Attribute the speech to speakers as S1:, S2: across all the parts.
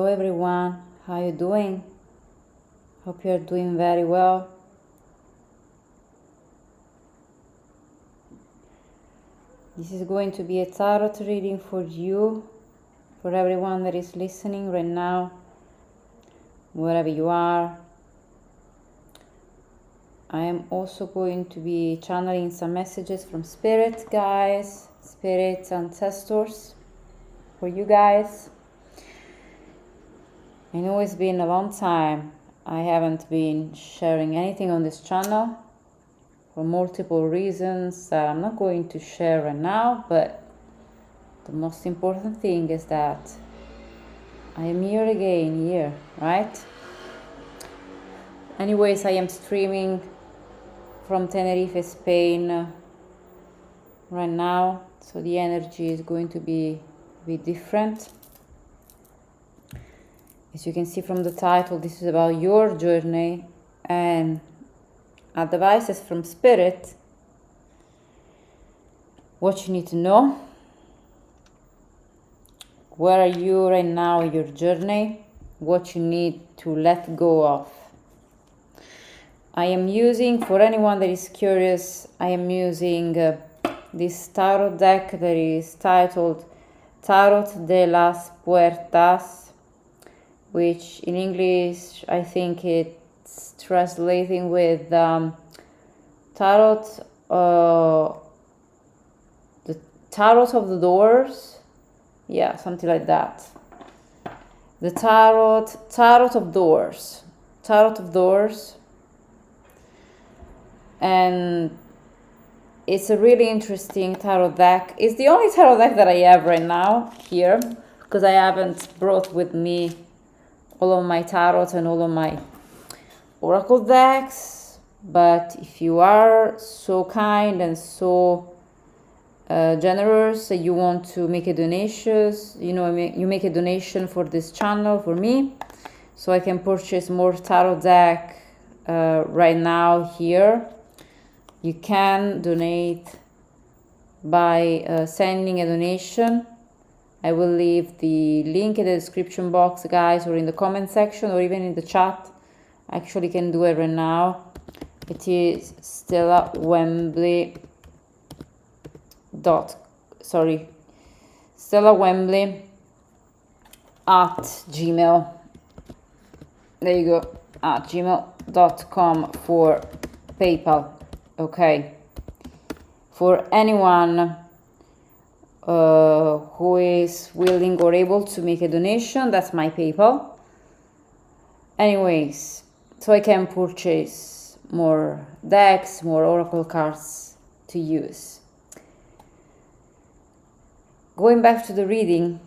S1: everyone, how you doing? Hope you're doing very well. This is going to be a tarot reading for you, for everyone that is listening right now, wherever you are. I am also going to be channeling some messages from spirit guides, spirit ancestors for you guys. I know it's been a long time. I haven't been sharing anything on this channel for multiple reasons that I'm not going to share right now, but the most important thing is that I am here again, right? Anyways, I am streaming from Tenerife, Spain right now, so the energy is going to be a bit different. As you can see from the title, this is about your journey and advices from spirit, what you need to know, where are you right now in your journey, what you need to let go of. I am using, for anyone that is curious, I am using this tarot deck that is titled Tarot de las Puertas, which in English I think it's translating with tarot, the tarot of the doors, yeah, something like that. The tarot of doors, and it's a really interesting tarot deck. It's the only tarot deck that I have right now here, because I haven't brought with me all of my tarot and all of my oracle decks. But if you are so kind and so generous that you want to make a donation, you make a donation for this channel for me, so I can purchase more tarot deck right now here. You can donate by sending a donation. I will leave the link in the description box, guys, or in the comment section, or even in the chat. I actually can do it right now. It is Stella Wembley at Gmail. There you go, at gmail.com for PayPal. Okay, for anyone who is willing or able to make a donation, that's my PayPal. Anyways, so I can purchase more decks, more oracle cards to use. Going back to the reading,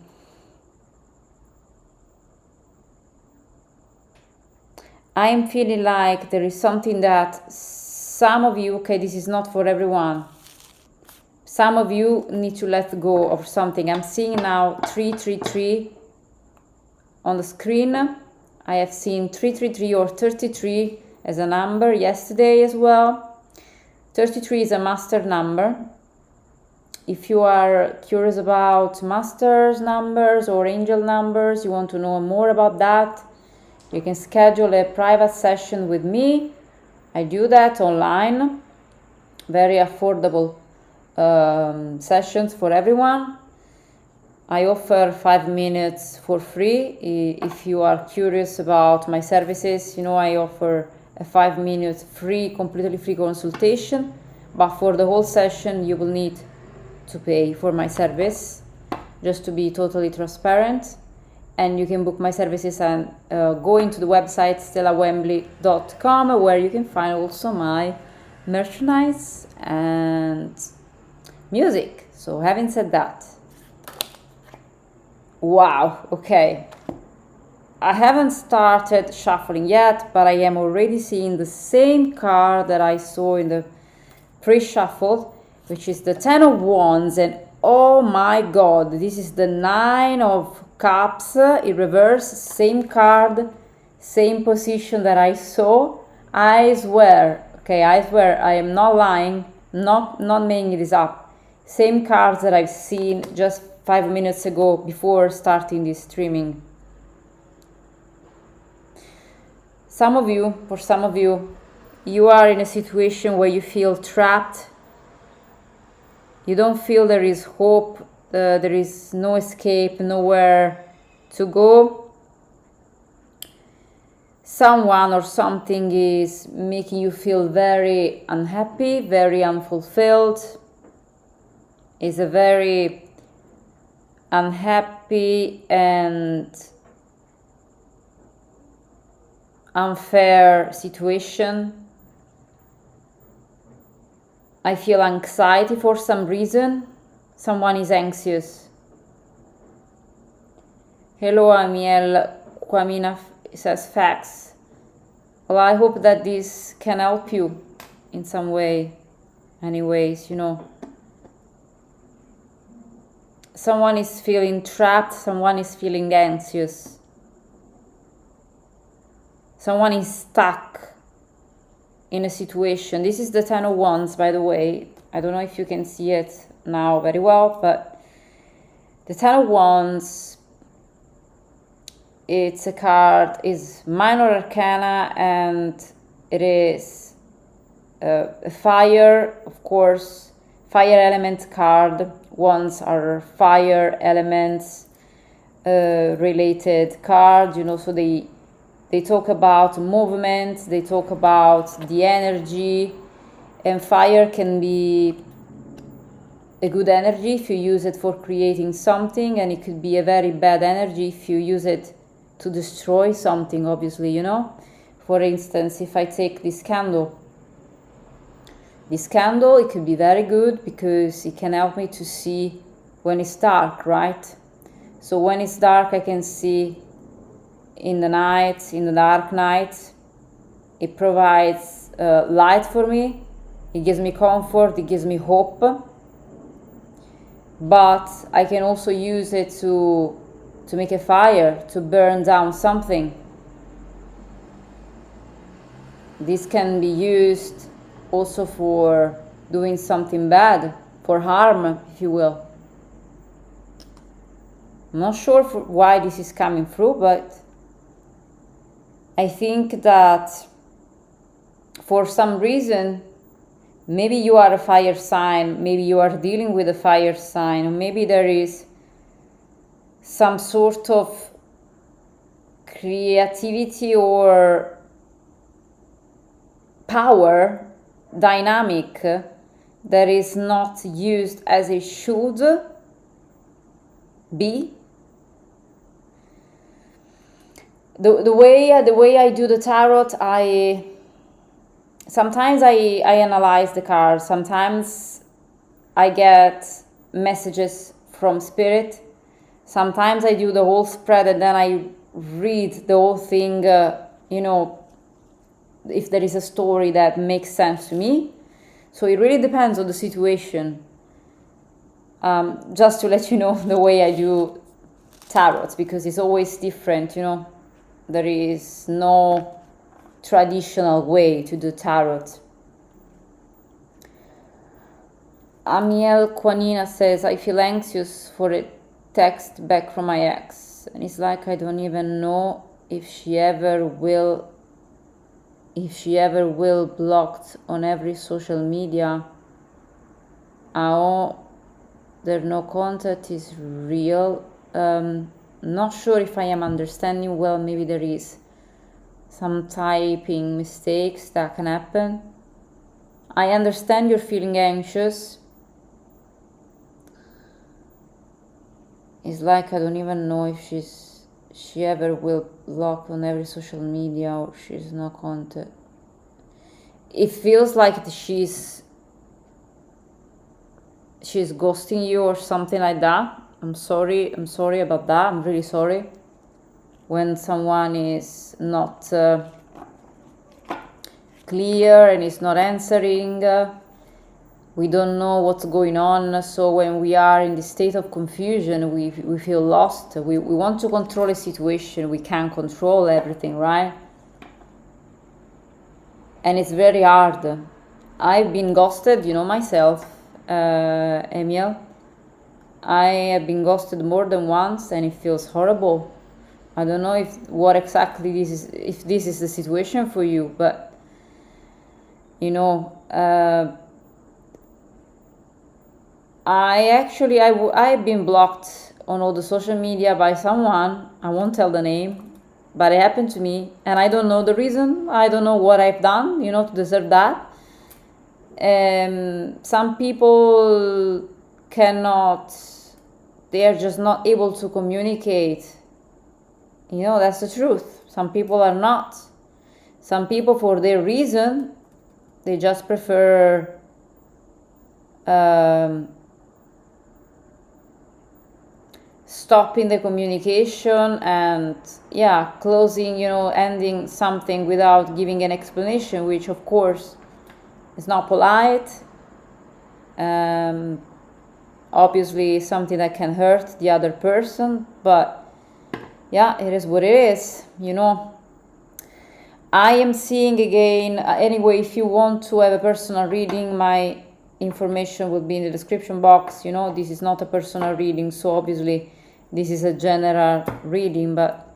S1: I am feeling like there is something that some of you, okay, this is not for everyone, some of you need to let go of something. I'm seeing now 333 on the screen. I have seen 333 or 33 as a number yesterday as well. 33 is a master number. If you are curious about masters numbers or angel numbers, you want to know more about that, you can schedule a private session with me. I do that online, very affordable sessions for everyone. I offer 5 minutes for free. If you are curious about my services, I offer a 5 minute free, completely free consultation, but for the whole session you will need to pay for my service, just to be totally transparent. And you can book my services and go into the website stellawembley.com, where you can find also my merchandise and music. So having said that, wow, okay, I haven't started shuffling yet, but I am already seeing the same card that I saw in the pre-shuffle, which is the 10 of Wands, and oh my god, this is the 9 of Cups in reverse, same card, same position that I saw. I swear, I am not lying, not making this up. Same cards that I've seen just 5 minutes ago before starting this streaming. For some of you, you are in a situation where you feel trapped. You don't feel there is hope, there is no escape, nowhere to go. Someone or something is making you feel very unhappy, very unfulfilled. It's a very unhappy and unfair situation. I feel anxiety for some reason. Someone is anxious. Hello, Amiel. Kwamina says facts. Well, I hope that this can help you in some way. Anyways, you know. Someone is feeling trapped. Someone is feeling anxious. Someone is stuck in a situation. This is the Ten of Wands, by the way. I don't know if you can see it now very well, but the Ten of Wands, it's a card, is minor arcana, and it is a fire, of course, fire element card. Wands are fire elements related card, you know, so they talk about movement, they talk about the energy, and fire can be a good energy if you use it for creating something, and it could be a very bad energy if you use it to destroy something, obviously, you know. For instance, if I take this candle, it could be very good because it can help me to see when it's dark, right? So when it's dark, I can see in the night, in the dark night. It provides light for me. It gives me comfort. It gives me hope. But I can also use it to make a fire, to burn down something. This can be used also for doing something bad, for harm, if you will. I'm not sure why this is coming through, but I think that for some reason, maybe you are a fire sign, maybe you are dealing with a fire sign, or maybe there is some sort of creativity or power dynamic that is not used as it should be. The way I do the tarot, sometimes I analyze the cards. Sometimes I get messages from spirit. Sometimes I do the whole spread and then I read the whole thing, you know, if there is a story that makes sense to me. So it really depends on the situation. Just to let you know the way I do tarot, because it's always different, you know. There is no traditional way to do tarot. Amiel Kwanina says, I feel anxious for a text back from my ex. And it's like I don't even know if she ever will blocked on every social media. How there no contact is real. Not sure if I am understanding well. Maybe there is some typing mistakes that can happen. I understand you're feeling anxious. It's like I don't even know if she ever will block on every social media or she's no contact. It feels like she's ghosting you or something like that. I'm sorry about that. I'm really sorry when someone is not clear and is not answering. We don't know what's going on. So when we are in this state of confusion, we feel lost. We want to control a situation. We can't control everything, right? And it's very hard. I've been ghosted, you know myself, Emil. I have been ghosted more than once and it feels horrible. I don't know what exactly this is, if this is the situation for you, but you know, I've been blocked on all the social media by someone. I won't tell the name, but it happened to me, and I don't know the reason. I don't know what I've done, to deserve that. Some people cannot, they are just not able to communicate. That's the truth. Some people are not. Some people, for their reason, they just prefer stopping the communication and closing, ending something without giving an explanation, which of course is not polite. Obviously something that can hurt the other person, but it is what it is. I am seeing again, anyway, if you want to have a personal reading, my information will be in the description box. This is not a personal reading, so obviously this is a general reading, but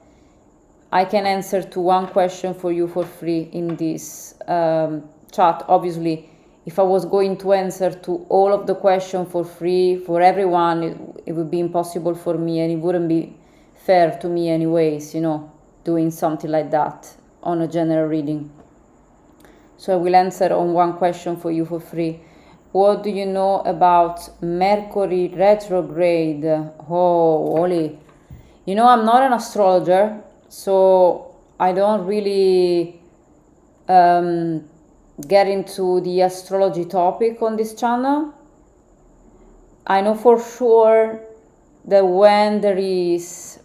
S1: I can answer to one question for you for free in this chat. Obviously, if I was going to answer to all of the questions for free for everyone, it would be impossible for me, and it wouldn't be fair to me anyways, doing something like that on a general reading. So I will answer on one question for you for free. What do you know about Mercury retrograde? Oh, Oli. I'm not an astrologer, so I don't really get into the astrology topic on this channel. I know for sure that when there is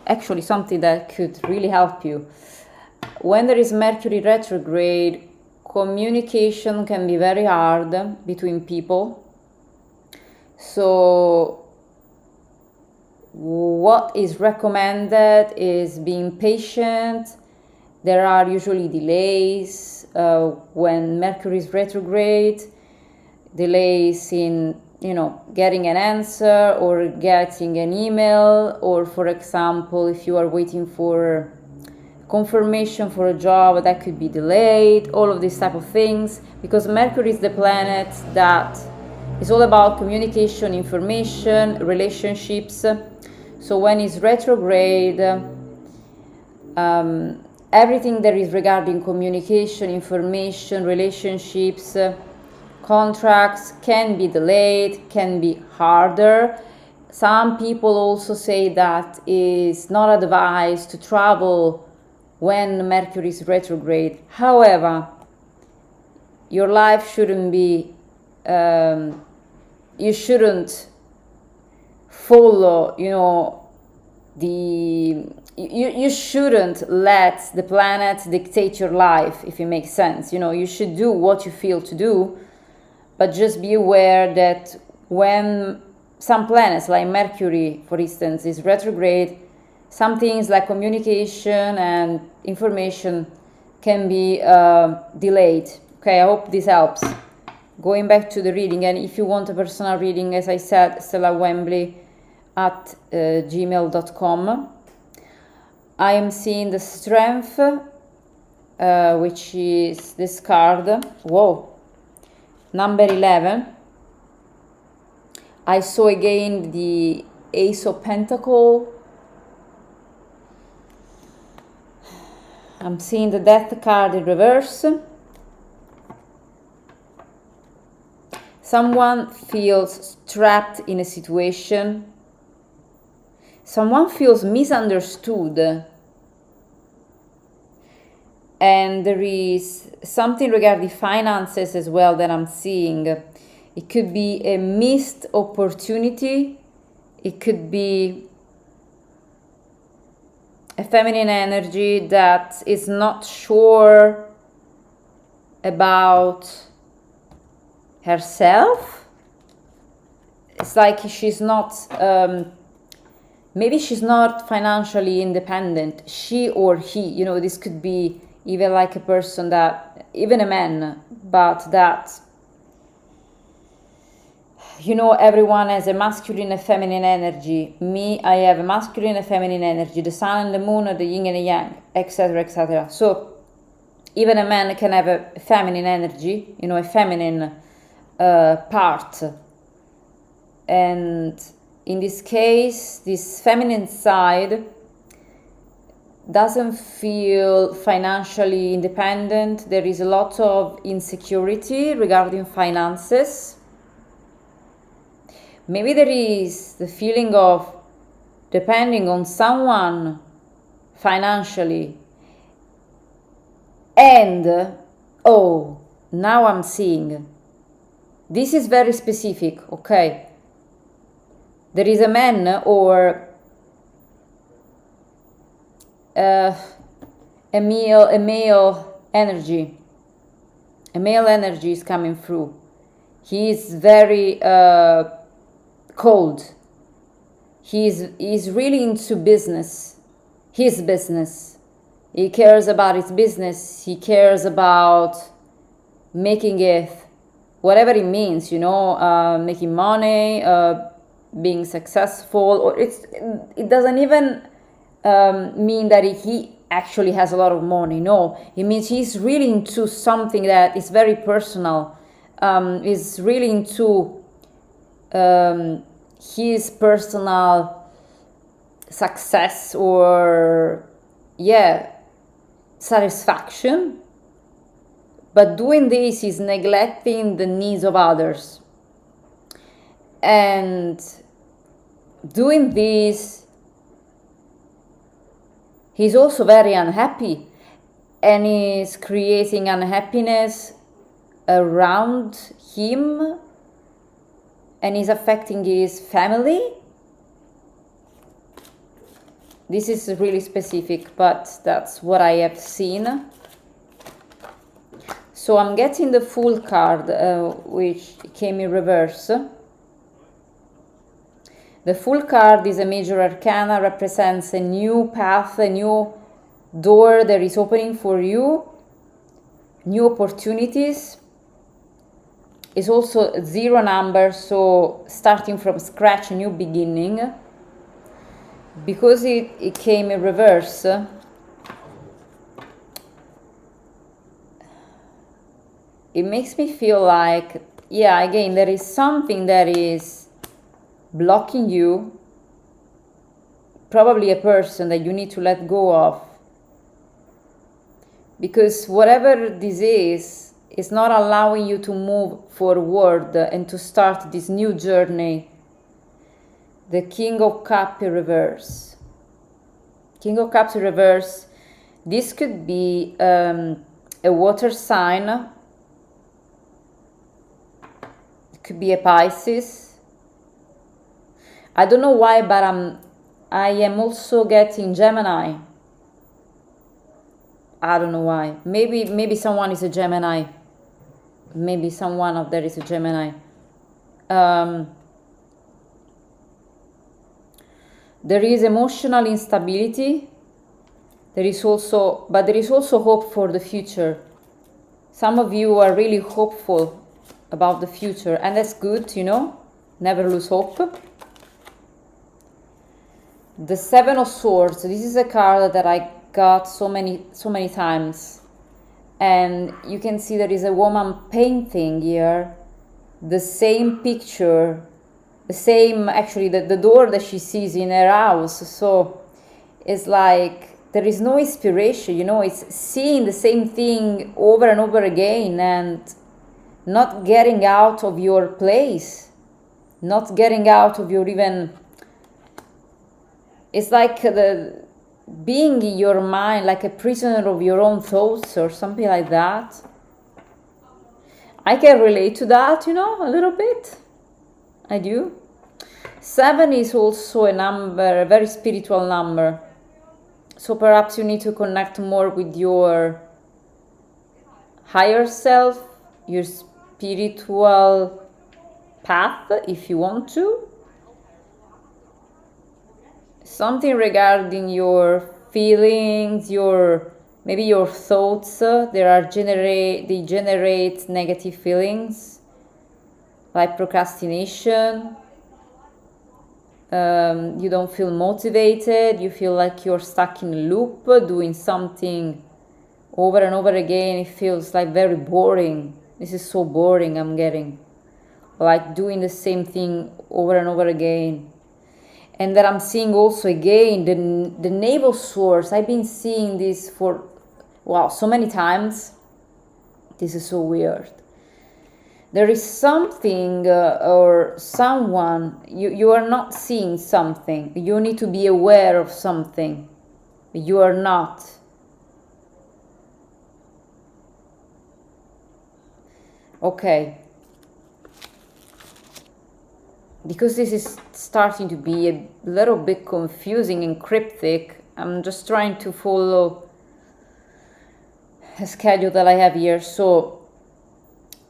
S1: actually something that could really help you, when there is Mercury retrograde, communication can be very hard between people. So what is recommended is being patient. There are usually delays when Mercury is retrograde, delays in getting an answer or getting an email, or for example, if you are waiting for confirmation for a job, that could be delayed, all of these type of things, because Mercury is the planet that is all about communication, information, relationships. So when it's retrograde, everything that is regarding communication, information, relationships, contracts can be delayed, can be harder. Some people also say that it's not advised to travel when Mercury is retrograde. However, your life shouldn't be, you shouldn't follow, you shouldn't let the planet dictate your life, if it makes sense. You should do what you feel to do, but just be aware that when some planets, like Mercury, for instance, is retrograde, some things like communication and information can be delayed. Okay, I hope this helps. Going back to the reading, and if you want a personal reading, as I said, stellawembley@gmail.com. I am seeing the Strength, which is this card. Whoa, number 11. I saw again the Ace of Pentacles. I'm seeing the Death card in reverse. Someone feels trapped in a situation. Someone feels misunderstood. And there is something regarding finances as well that I'm seeing. It could be a missed opportunity. It could be a feminine energy that is not sure about herself. It's like she's not, maybe she's not financially independent, she or he, this could be even like a person that, even a man, but that you know, everyone has a masculine and feminine energy. Me, I have a masculine and feminine energy. The sun and the moon are the yin and the yang, etc., etc. So even a man can have a feminine energy, you know, a feminine part. And in this case, this feminine side doesn't feel financially independent. There is a lot of insecurity regarding finances. Maybe there is the feeling of depending on someone financially. And, oh, now I'm seeing. This is very specific, okay? There is a man or a male energy. A male energy is coming through. He is very cold. He's really into business. His business. He cares about his business. He cares about making it, whatever it means, you know, making money, being successful. Or it doesn't even mean that he actually has a lot of money. No, it means he's really into something that is very personal. Is really into his personal success or, yeah, satisfaction. But doing this is neglecting the needs of others. And doing this, he's also very unhappy and is creating unhappiness around him and is affecting his family. This is really specific, but that's what I have seen. So I'm getting the Fool card, which came in reverse. The Fool card is a major arcana, represents a new path, a new door that is opening for you, new opportunities. It's also a 0 number, so starting from scratch, a new beginning. Because it came in reverse, it makes me feel like, yeah, again, there is something that is blocking you, probably a person that you need to let go of. Because whatever this is not allowing you to move forward and to start this new journey. The King of Cups in reverse. King of Cups in reverse. This could be a water sign. It could be a Pisces. I don't know why, but I am also getting Gemini. I don't know why. Maybe someone is a Gemini. Maybe someone of there is a Gemini. There is emotional instability. There is also hope for the future. Some of you are really hopeful about the future, and that's good, you know. Never lose hope. The Seven of Swords. This is a card that I got so many times, and you can see there is a woman painting here the same picture, the same, actually, the door that she sees in her house. So it's like there is no inspiration, you know. It's seeing the same thing over and over again and not getting out of your place, not getting out of your even. It's like being in your mind, like a prisoner of your own thoughts or something like that. I can relate to that, you know, a little bit. I do. 7 is also a number, a very spiritual number. So perhaps you need to connect more with your higher self, your spiritual path, if you want to. Something regarding your feelings, maybe your thoughts. They generate negative feelings. like procrastination. You don't feel motivated. You feel like you're stuck in a loop, doing something over and over again. It feels like very boring. This is so boring, I'm getting. Like doing the same thing over and over again. And then I'm seeing also again the navel source. I've been seeing this for, wow, so many times. This is so weird. There is something or someone, you are not seeing something. You need to be aware of something. You are not. Okay. Because this is starting to be a little bit confusing and cryptic, I'm just trying to follow a schedule that I have here. So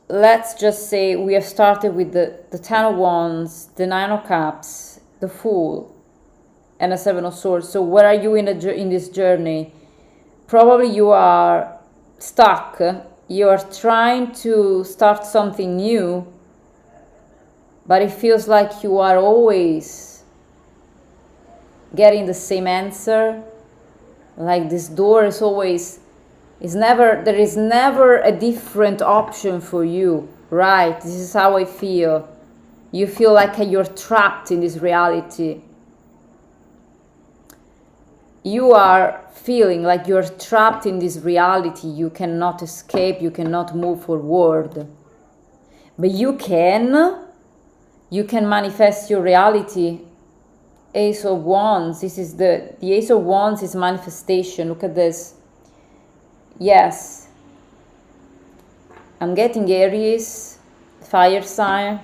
S1: let's just say we have started with the Ten of Wands, the Nine of Cups, the Fool, and the Seven of Swords. So where are you in this journey? Probably you are stuck. You are trying to start something new, but it feels like you are always getting the same answer. Like this door is always, there is never a different option for you, right? This is how I feel. You feel like you're trapped in this reality. You are feeling like you're trapped in this reality. You cannot escape, you cannot move forward. But you can manifest your reality. Ace of Wands, this is the Ace of Wands is manifestation. Look at this. Yes, I'm getting Aries, fire sign,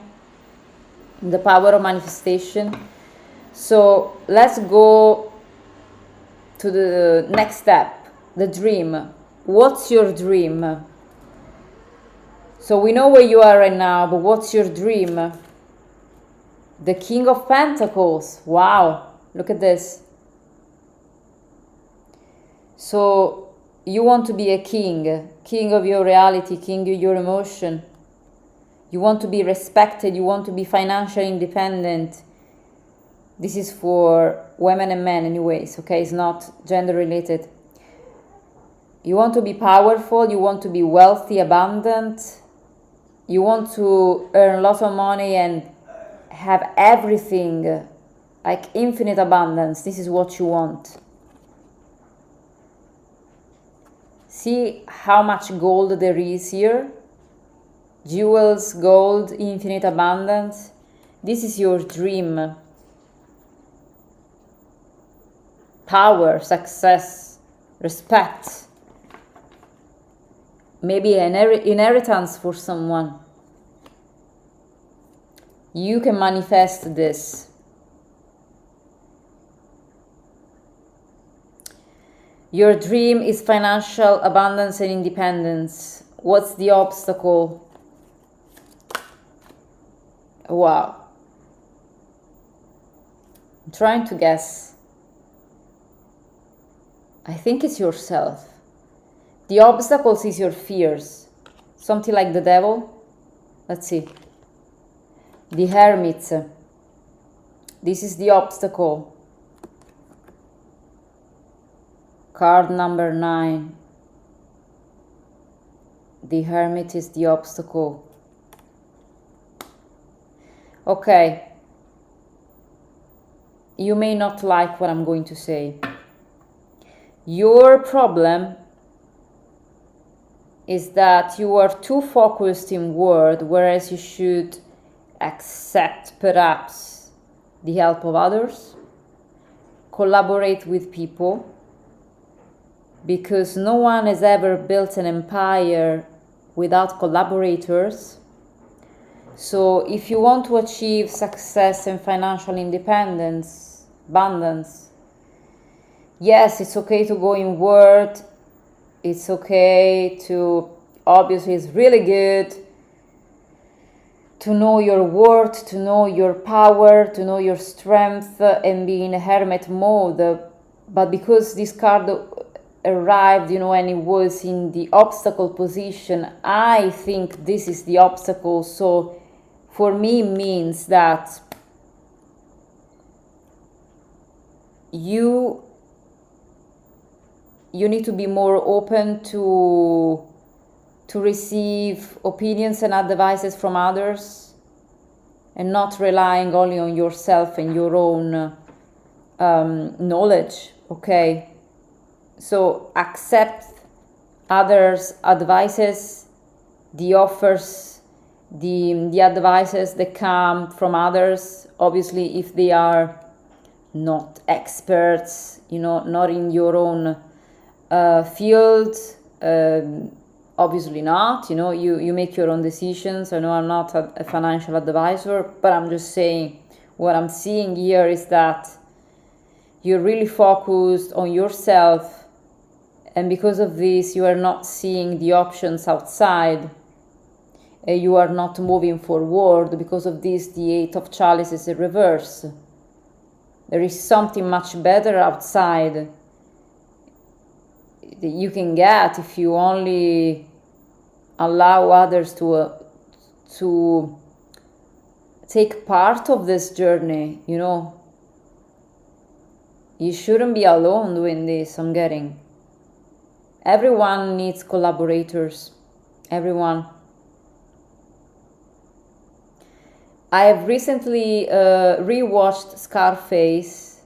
S1: the power of manifestation. So let's go to the next step, the dream. What's your dream? So we know where you are right now, but what's your dream? The King of Pentacles. Wow, look at this. So you want to be a king of your reality, king of your emotion. You want to be respected, you want to be financially independent. This is for women and men anyways, okay? It's not gender related. You want to be powerful, you want to be wealthy, abundant. You want to earn lots of money and have everything, like infinite abundance. This is what you want. See how much gold there is here. Jewels, gold, infinite abundance. This is your dream. Power, success, respect. Maybe an inheritance for someone. You can manifest this. Your dream is financial abundance and independence. What's the obstacle? Wow. I'm trying to guess. I think it's yourself. The obstacles is your fears. Something like the devil. Let's see. The Hermit. This is the obstacle. Card number 9. The Hermit is the obstacle. Okay. You may not like what I'm going to say. Your problem is that you are too focused inward, whereas you should accept perhaps the help of others, collaborate with people, because no one has ever built an empire without collaborators. So if you want to achieve success and financial independence, abundance, yes, it's okay to go inward. It's okay to, obviously it's really good to know your worth, to know your power, to know your strength and be in a hermit mode. But because this card arrived, and it was in the obstacle position, I think this is the obstacle. So for me means that you need to be more open to receive opinions and advices from others, and not relying only on yourself and your own knowledge. Okay, so accept others' advices, the offers, the advices that come from others, obviously if they are not experts, not in your own field, obviously not, you make your own decisions. I know I'm not a financial advisor, but I'm just saying what I'm seeing here is that you're really focused on yourself, and because of this you are not seeing the options outside. You are not moving forward. Because of this, the Eight of Chalices is reverse. There is something much better outside that you can get if you only allow others to take part of this journey. You shouldn't be alone doing this. I'm getting everyone needs collaborators. Everyone. I have recently rewatched Scarface,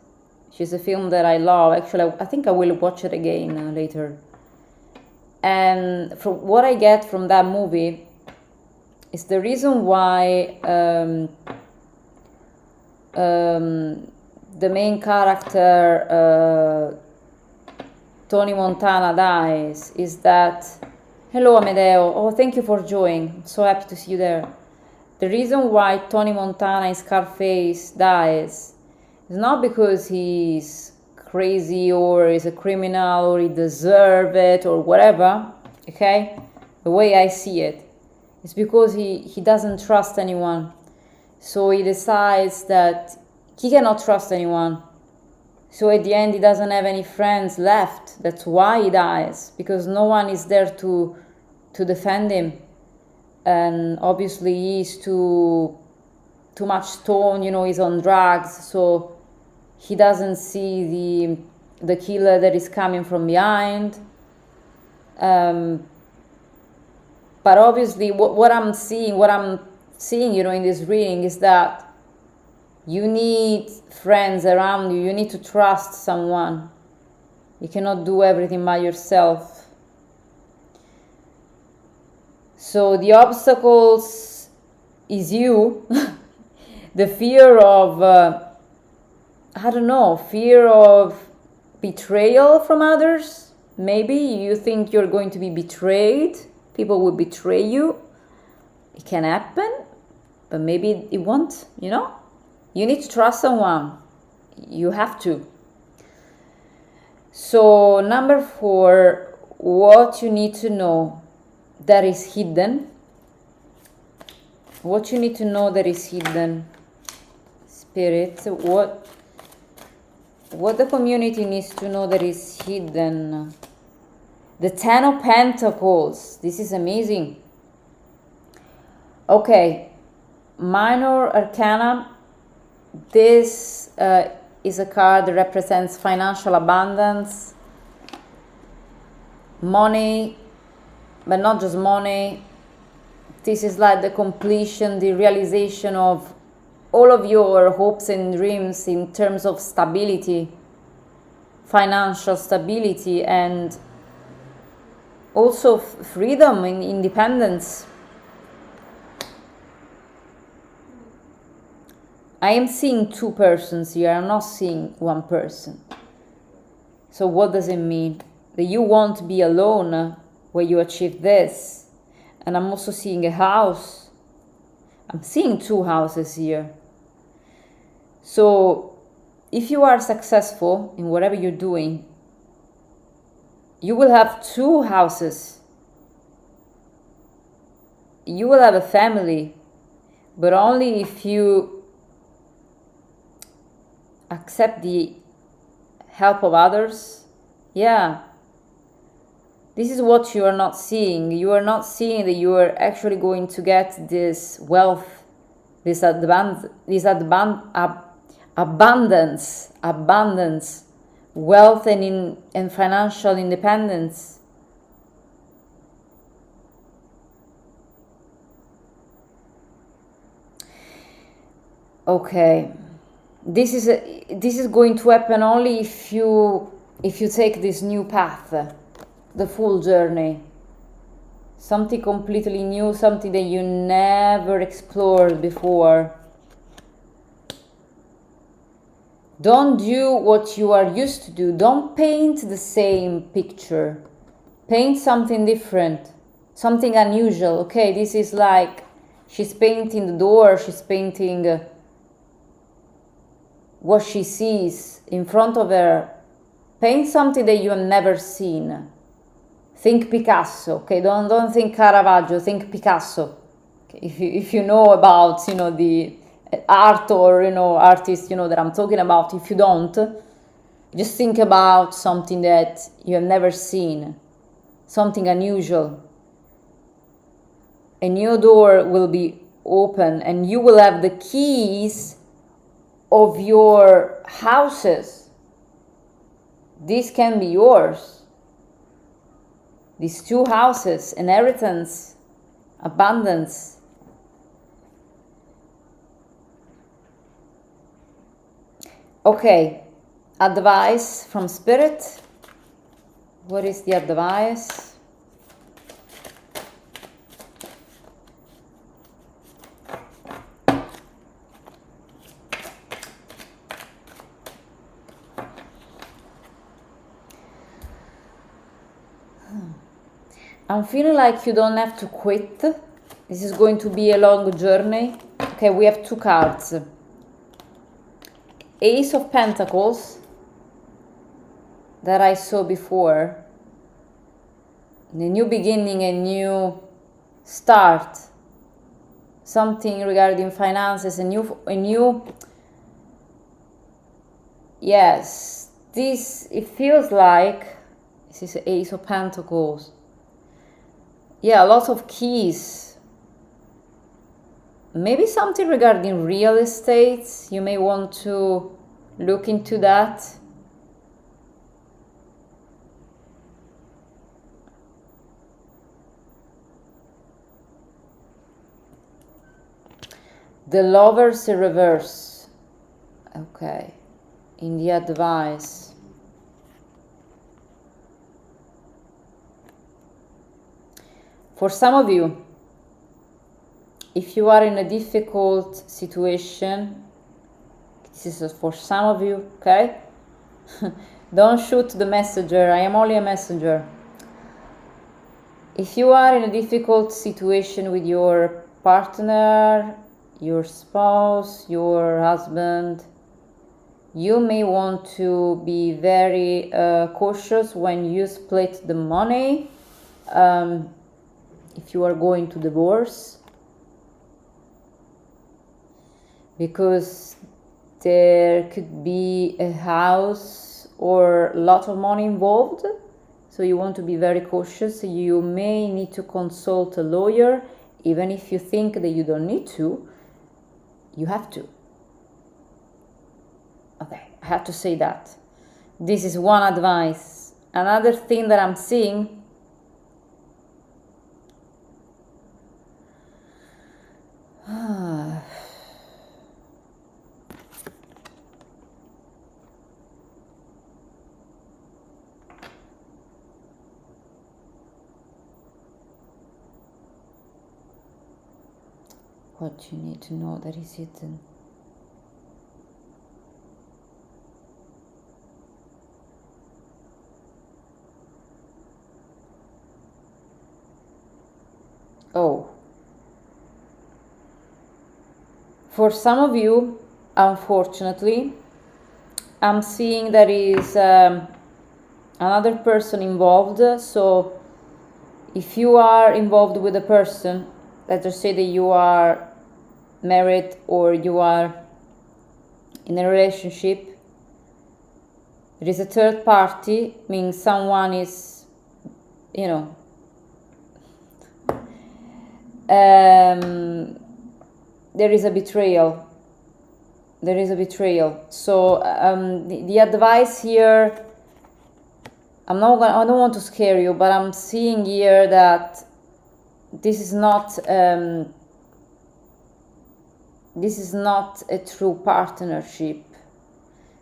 S1: which is a film that I love. Actually, I think I will watch it again later. And from what I get from that movie is the reason why the main character, Tony Montana, dies is that... Hello, Amedeo. Oh, thank you for joining. So happy to see you there. The reason why Tony Montana in Scarface dies is not because he's crazy or is a criminal or he deserves it or whatever, okay? The way I see it, it's because he doesn't trust anyone. So he decides that he cannot trust anyone. So at the end he doesn't have any friends left. That's why he dies, because no one is there to defend him. And obviously he's too much stoned, he's on drugs, so he doesn't see the killer that is coming from behind. But obviously what I'm seeing in this reading is that you need friends around you. You need to trust someone. You cannot do everything by yourself. So the obstacles is you. The fear of, fear of betrayal from others. Maybe you think you're going to be betrayed. People will betray you. It can happen, but maybe it won't, You need to trust someone. You have to. So number 4, what you need to know that is hidden. What you need to know that is hidden. Spirit, what the community needs to know that is hidden. The 10 of Pentacles. This is amazing. Okay. Minor Arcana. This is a card that represents financial abundance, money, but not just money. This is like the completion, the realization of all of your hopes and dreams in terms of stability, financial stability, and also freedom and independence. I am seeing 2 persons here. I'm not seeing 1 person. So what does it mean? That you won't be alone when you achieve this. And I'm also seeing a house. I'm seeing 2 houses here. So if you are successful in whatever you're doing, you will have 2 houses. You will have a family, but only if you accept the help of others. Yeah. This is what you are not seeing. You are not seeing that you are actually going to get this wealth abundance, wealth and financial independence. Okay, this is going to happen only if you take this new path, the full journey, something completely new, something that you never explored before. Don't do what you are used to do. Don't paint the same picture. Paint something different, something unusual. Okay, this is like she's painting the door, she's painting what she sees in front of her. Paint something that you have never seen. Think Picasso, okay? Don't think Caravaggio, think Picasso. Okay? If you know about, the art or, artists, that I'm talking about. If you don't, just think about something that you have never seen, something unusual. A new door will be open and you will have the keys of your houses. This can be yours. These 2 houses, inheritance, abundance. Okay, advice from Spirit. What is the advice? I'm feeling like you don't have to quit. This is going to be a long journey. Okay, we have 2 cards. Ace of Pentacles that I saw before. A new beginning, a new start. Something regarding finances, a new yes, it feels like this is Ace of Pentacles. Yeah, lots of keys. Maybe something regarding real estate. You may want to look into that. The Lovers in reverse. Okay. In the advice. For some of you, if you are in a difficult situation, this is for some of you, okay? Don't shoot the messenger, I am only a messenger. If you are in a difficult situation with your partner, your spouse, your husband, you may want to be very cautious when you split the money. If you are going to divorce, because there could be a house or a lot of money involved, so you want to be very cautious. You may need to consult a lawyer, even if you think that you don't need to, you have to. Okay, I have to say that. This is one advice. Another thing that I'm seeing, what you need to know that is hidden. Oh. For some of you, unfortunately, I'm seeing there is another person involved. So if you are involved with a person, let's just say that you are married or you are in a relationship, there is a third party, means someone is, there is a betrayal. There is a betrayal. So the advice here, I don't want to scare you, but I'm seeing here that this is not a true partnership.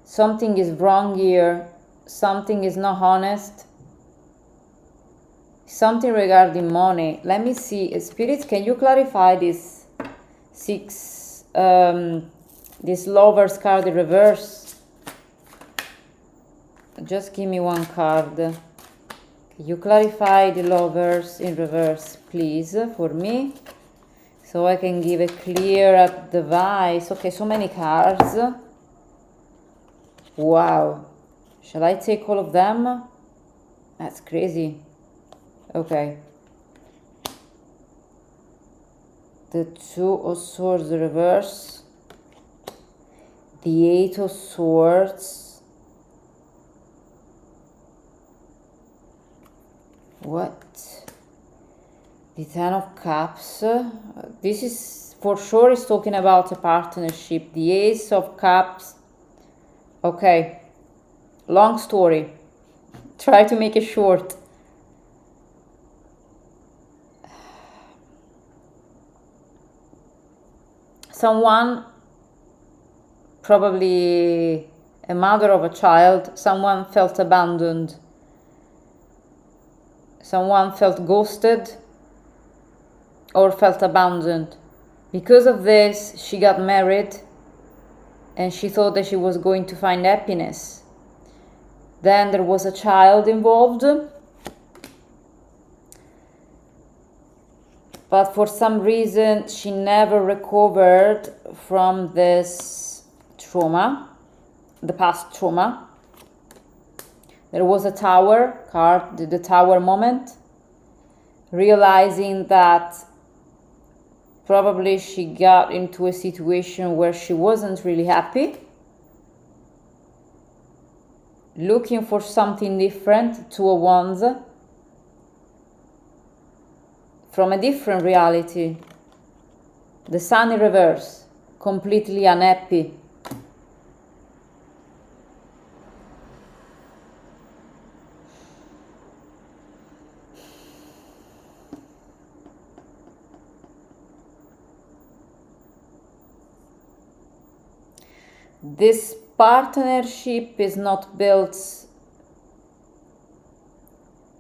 S1: Something is wrong here. Something is not honest. Something regarding money. Let me see. Spirit, can you clarify this this Lover's card in reverse? Just give me one card. Can you clarify the Lovers in reverse, please, for me? So I can give a clear advice. Okay, so many cards. Wow. Shall I take all of them? That's crazy. Okay. The Two of Swords reverse. The Eight of Swords. What? The Ten of Cups. This is for sure is talking about a partnership. The Ace of Cups. Okay. Long story. Try to make it short. Someone, probably a mother of a child, someone felt abandoned. Someone felt ghosted or felt abandoned. Because of this, she got married and she thought that she was going to find happiness. Then there was a child involved. But for some reason, she never recovered from this trauma, the past trauma. There was a Tower card, the Tower moment, realizing that probably she got into a situation where she wasn't really happy, looking for something different, Two of Wands, from a different reality. The Sun in reverse, completely unhappy. This partnership is not built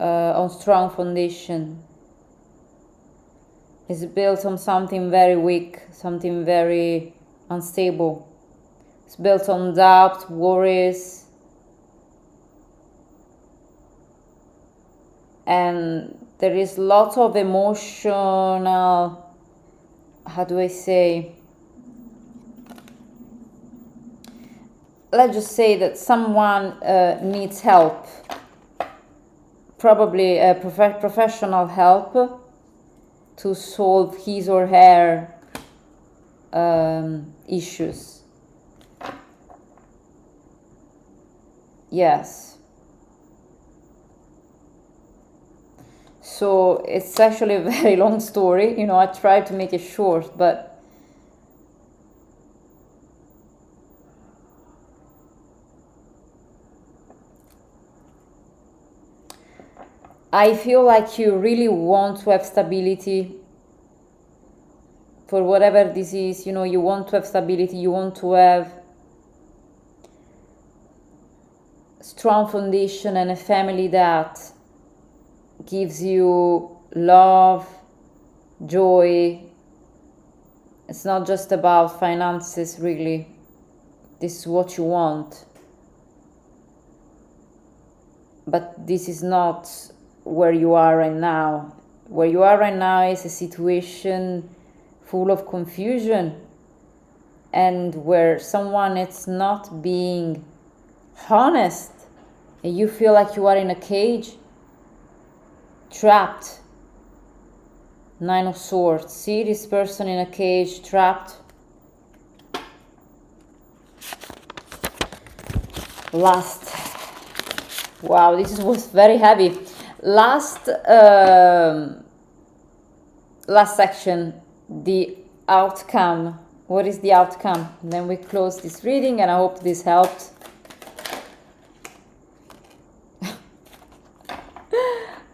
S1: on strong foundation. It's built on something very weak, something very unstable. It's built on doubt, worries, and there is lots of emotional, how do I say, let's just say that someone needs help, probably professional help, to solve his or her issues. Yes. So it's actually a very long story. You know, I tried to make it short, but I feel like you really want to have stability for whatever this is. You know, you want to have stability, you want to have strong foundation and a family that gives you love, joy. It's not just about finances, really. This is what you want. But this is not where you are right now. Where you are right now is a situation full of confusion, and where someone is not being honest, and you feel like you are in a cage, trapped. Nine of Swords. See this person in a cage, trapped. Last. Wow, this was very heavy. Last section, the outcome. What is the outcome? And then we close this reading, and I hope this helped.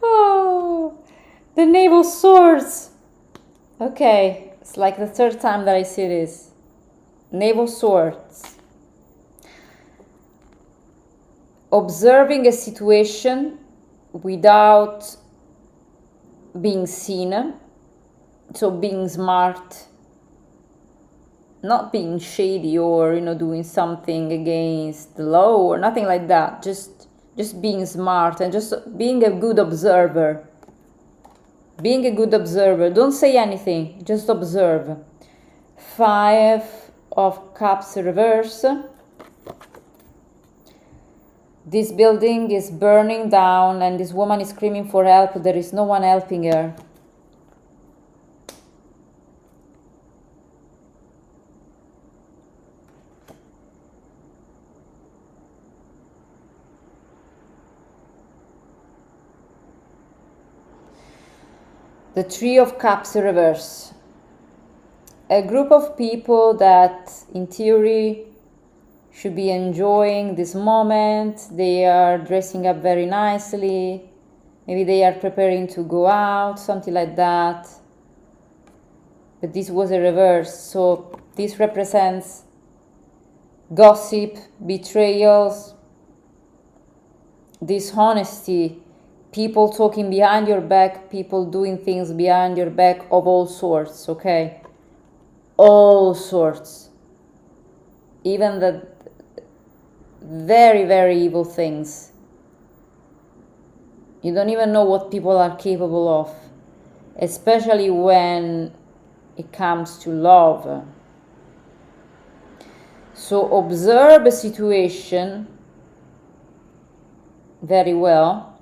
S1: Oh, the Knave of Swords. Okay, it's like the third time that I see this. Knave of Swords. Observing a situation without being seen. So being smart, not being shady or, doing something against the law or nothing like that. Just being smart and just being a good observer. Being a good observer. Don't say anything, just observe. 5 of Cups reverse. This building is burning down and this woman is screaming for help. There is no one helping her. The 3 of Cups reverse. A group of people that, in theory, should be enjoying this moment. They are dressing up very nicely. Maybe they are preparing to go out, something like that. But this was a reverse. So this represents gossip, betrayals, dishonesty. People talking behind your back, people doing things behind your back of all sorts, okay? All sorts. Even the very, very evil things. You don't even know what people are capable of, especially when it comes to love. So observe a situation very well.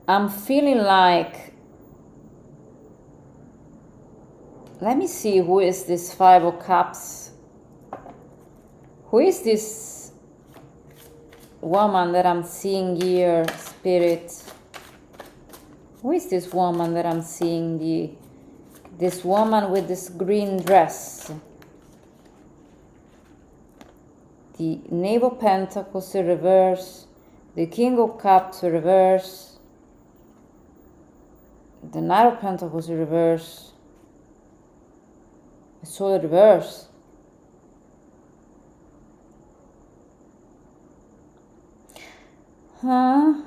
S1: I'm feeling like, let me see, who is this 5 of Cups? Who is this woman that I'm seeing here, Spirit? Who is this woman that I'm seeing? This woman with this green dress. The Knave of Pentacles in reverse. The King of Cups in reverse. The Knight of Pentacles in reverse. The Sword in reverse. Huh?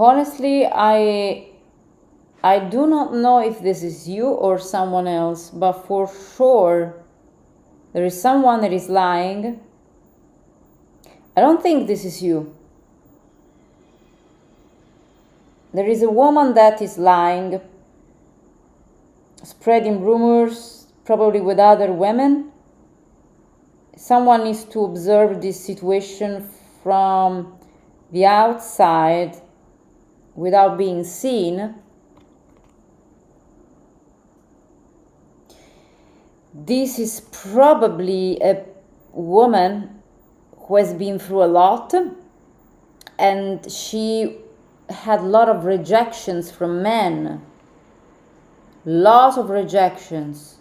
S1: Honestly, I do not know if this is you or someone else, but for sure there is someone that is lying. I don't think this is you. There is a woman that is lying, spreading rumors, probably with other women. Someone needs to observe this situation from the outside without being seen. This is probably a woman who has been through a lot, and she had a lot of rejections from men. Lots of rejections.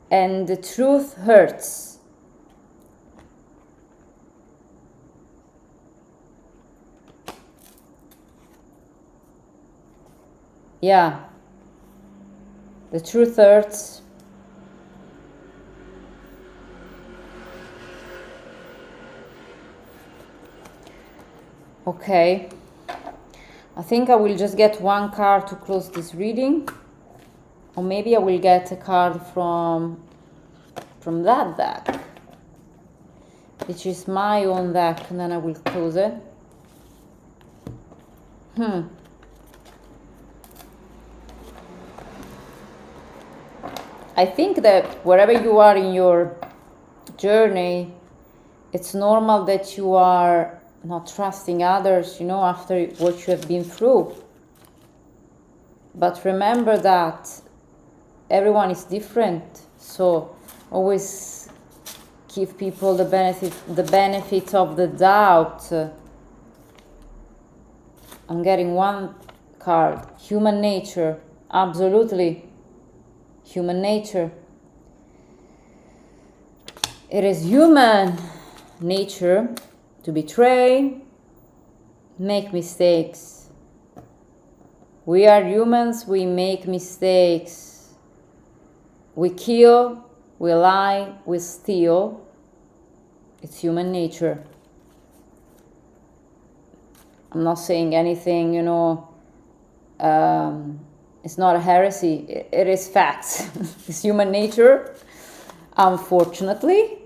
S1: And the truth hurts. Yeah. The truth hurts. Okay. I think I will just get one card to close this reading. Or maybe I will get a card from that deck, which is my own deck, and then I will close it. I think that wherever you are in your journey, it's normal that you are not trusting others, you know, after what you have been through. But remember that everyone is different, so always give people the benefit of the doubt. I'm getting one card, human nature, absolutely. Human nature. It is human nature to betray, make mistakes. We are humans, we make mistakes. We kill, we lie, we steal. It's human nature. I'm not saying anything, you know, it's not a heresy, it is facts. It's human nature, unfortunately.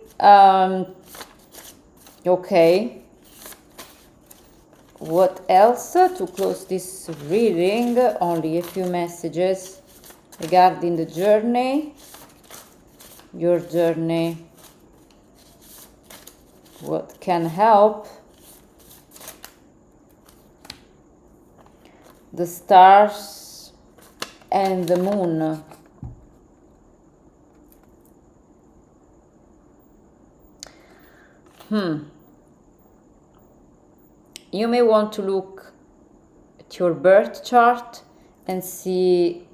S1: Okay. What else to close this reading? Only a few messages regarding the journey. Your journey. What can help? The stars and the moon. You may want to look at your birth chart and see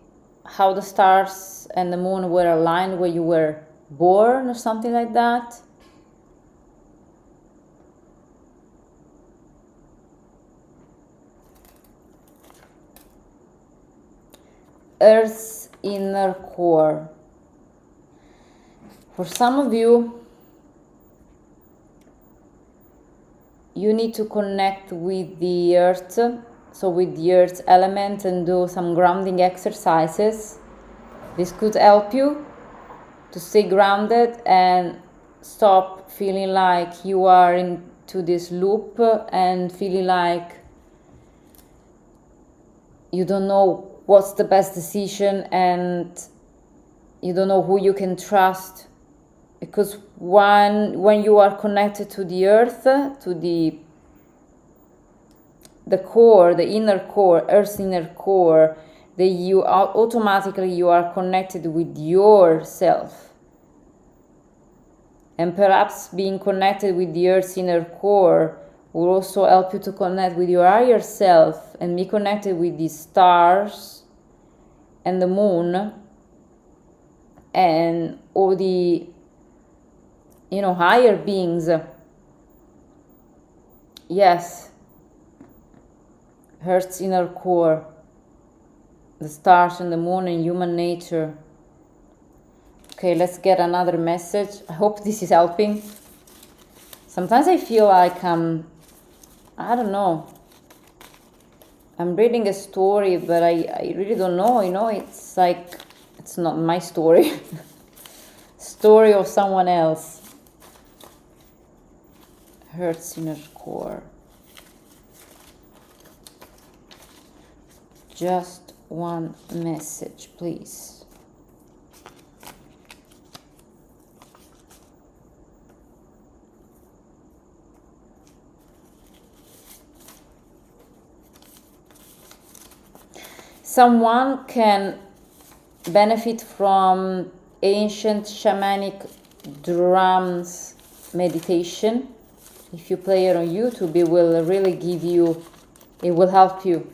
S1: how the stars and the moon were aligned when you were born or something like that. Earth's inner core. For some of you, you need to connect with the earth, so with the earth element, and do some grounding exercises. This could help you to stay grounded and stop feeling like you are into this loop and feeling like you don't know what's the best decision and you don't know who you can trust. Because when you are connected to the earth, to the core, the inner core, earth's inner core, that you are automatically you are connected with yourself. And perhaps being connected with the earth's inner core will also help you to connect with your higher self and be connected with the stars and the moon and all the, you know, higher beings. Yes, Earth's inner core, the stars and the moon and human nature. Okay, let's get another message. I hope this is helping. Sometimes I feel like I don't know, I'm reading a story, but I really don't know, you know, it's like, it's not my story. Story of someone else. Earth's inner core. Just one message, please. Someone can benefit from ancient shamanic drums meditation. If you play it on YouTube, it will really give you, it will help you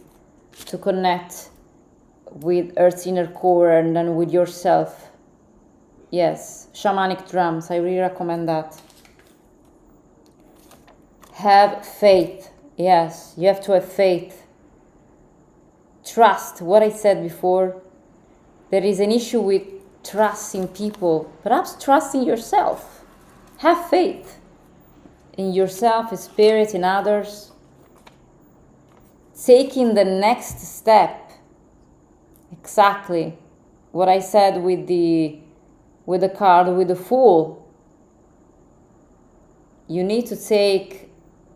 S1: to connect with Earth's inner core and then with yourself. Yes, shamanic drums, I really recommend that. Have faith. Yes, you have to have faith. Trust, what I said before. There is an issue with trusting people, perhaps trusting yourself. Have faith in yourself, in spirit, in others. Taking the next step, exactly what I said with the card, with the Fool. You need to take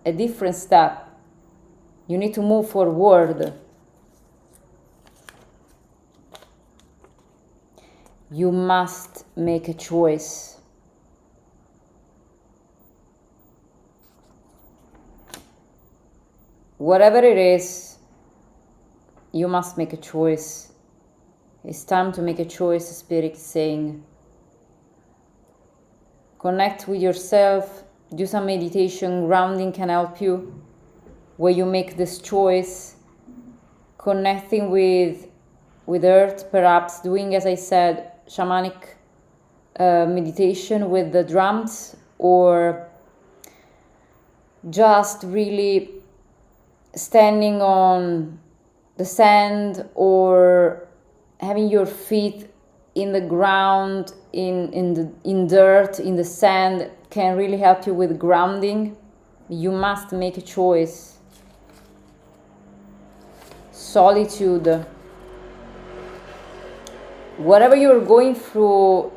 S1: a different step. You need to move forward. You must make a choice. Whatever it is, you must make a choice. It's time to make a choice, Spirit is saying. Connect with yourself, do some meditation, grounding can help you, where you make this choice, connecting with earth, perhaps doing, as I said, shamanic meditation with the drums, or just really standing on the sand, or having your feet in the ground, in dirt, in the sand, can really help you with grounding. You must make a choice. Solitude. Whatever you're going through,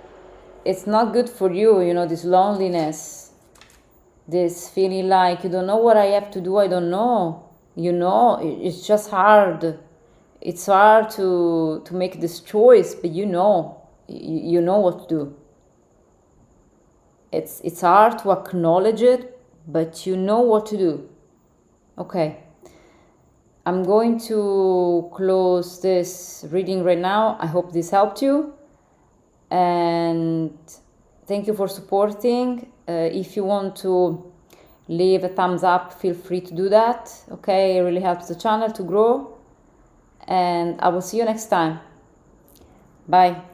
S1: it's not good for you, you know, this loneliness, this feeling like you don't know what I have to do, I don't know. You know, it's just hard. It's hard to make this choice, but you know what to do. It's hard to acknowledge it, but you know what to do. Okay. I'm going to close this reading right now. I hope this helped you. And thank you for supporting. If you want to leave a thumbs up, feel free to do that. Okay, it really helps the channel to grow. And I will see you next time. Bye.